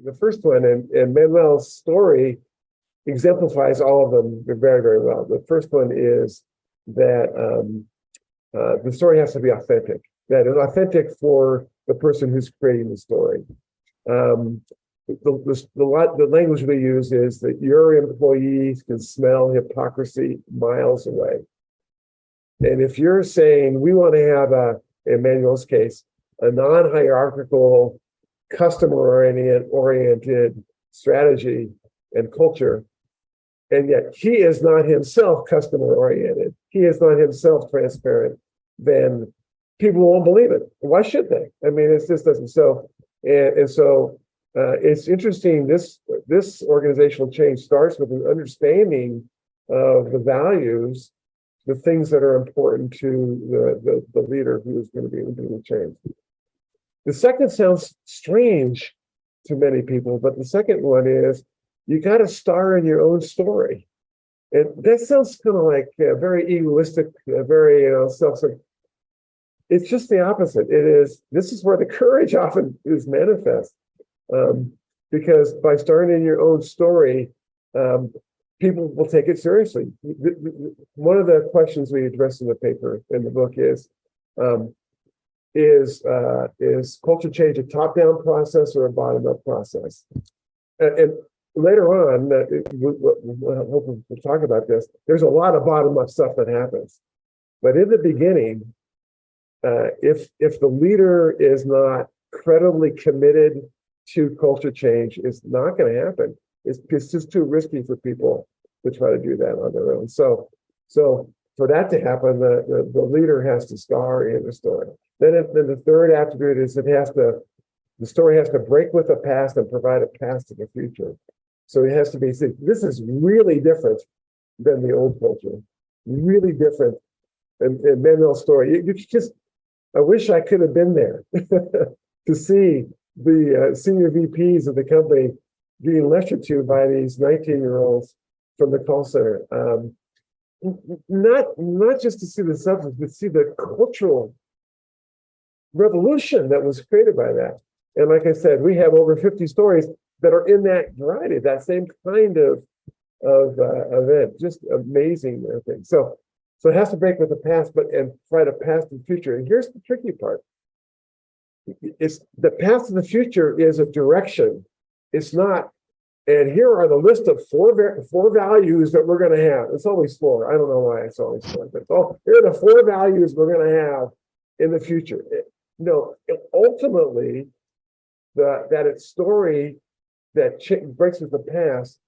The first one, and Manuel's story exemplifies all of them very, very well. The first one is that the story has to be authentic. That is authentic for the person who's creating the story. The language we use is that your employees can smell hypocrisy miles away. And if you're saying we want to have in Manuel's case, a non-hierarchical, customer-oriented strategy and culture, and yet he is not himself customer-oriented, he is not himself transparent, then people won't believe it. Why should they? I mean, it just doesn't. So, it's interesting. This organizational change starts with an understanding of the values, the things that are important to the leader who is going to be doing the change. The second sounds strange to many people, but the second one is you got to star in your own story. And that sounds kind of like very egoistic, very self-centered. It's just the opposite. This is where the courage often is manifest. Because by starting in your own story, people will take it seriously. One of the questions we address in the paper, in the book, is culture change a top-down process or a bottom-up process? And later on, we'll talk about this. There's a lot of bottom-up stuff that happens, but in the beginning, if the leader is not credibly committed to culture change, it's not going to happen. It's just too risky for people to try to do that on their own. So for that to happen, the leader has to star in the story. Then the third attribute is the story has to break with the past and provide a path to the future. So it has to be, this is really different than the old culture, really different. And Manuel's story, I wish I could have been there to see the senior VPs of the company being lectured to by these 19-year-olds from the call center. Not just to see the substance, but see the cultural revolution that was created by that. And like I said, we have over 50 stories that are in that variety, that same kind of event. Just amazing thing. So it has to break with the past, and provide a path to the future. And here's the tricky part. It's the path to the future is a direction. It's not, and here are the list of four values that we're going to have. It's always four. I don't know why it's always four, but here are the four values we're going to have in the future. Ultimately, that story that breaks with the past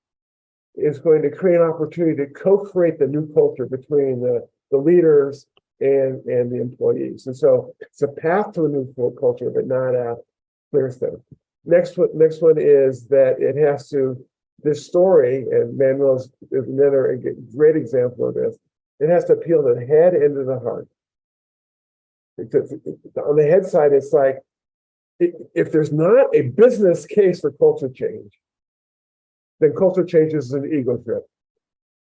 is going to create an opportunity to co-create the new culture between the leaders and the employees. And so it's a path to a new culture, but not a clear step. Next one is that it has to, this story, and Manuel's is another great example of this, it has to appeal to the head and to the heart. On the head side, it's like, if there's not a business case for culture change, then culture change is an ego trip.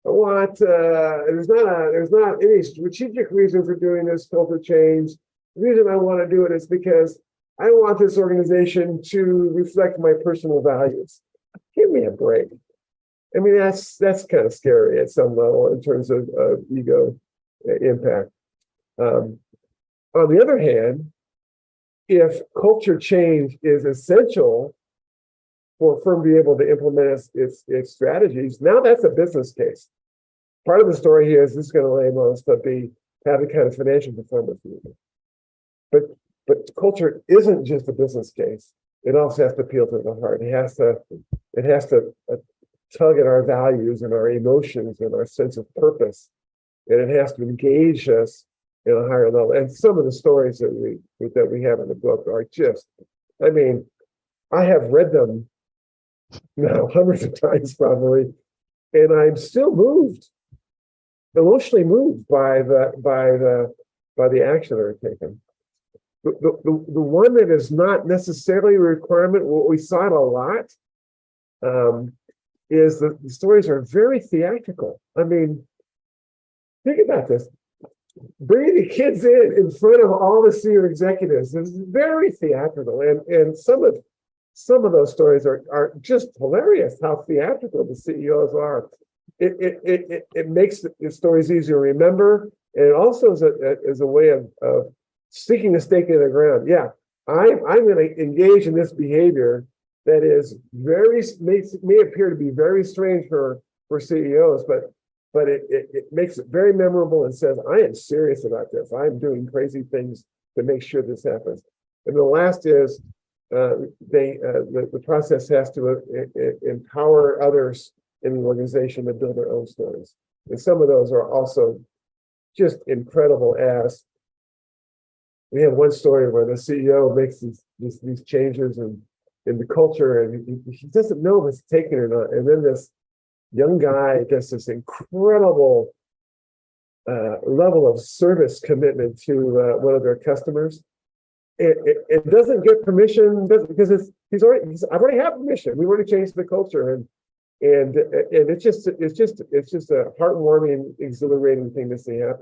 There's not any strategic reason for doing this culture change. The reason I want to do it is because I want this organization to reflect my personal values. Give me a break. I mean, that's kind of scary at some level in terms of ego impact. On the other hand, if culture change is essential for a firm to be able to implement its strategies, now that's a business case. Part of the story here is this is going to enable us to have the kind of financial performance we need. But culture isn't just a business case. It also has to appeal to the heart. It has to tug at our values and our emotions and our sense of purpose, and it has to engage us in a higher level. And some of the stories that we have in the book are just, I mean, I have read them now hundreds of times probably, and I'm still moved, emotionally moved by the action that are taken. The one that is not necessarily a requirement, what we saw it a lot, is that the stories are very theatrical. I mean, think about this. Bringing the kids in front of all the senior executives is very theatrical, and some of some of those stories are just hilarious. How theatrical the CEOs are. It makes the stories easier to remember, and it also is a way of sticking a stake in the ground. Yeah, I'm going to engage in this behavior that is may appear to be very strange for CEOs, but it makes it very memorable and says, I am serious about this. I'm doing crazy things to make sure this happens. And the last is the process has to empower others in the organization to build their own stories. And some of those are also just incredible. As we have one story where the CEO makes these changes in the culture, and he doesn't know if it's taken or not. And then this young guy gets this incredible level of service commitment to one of their customers. It doesn't get permission because I've already have permission. We've already changed the culture, and it's just a heartwarming, exhilarating thing to see happen.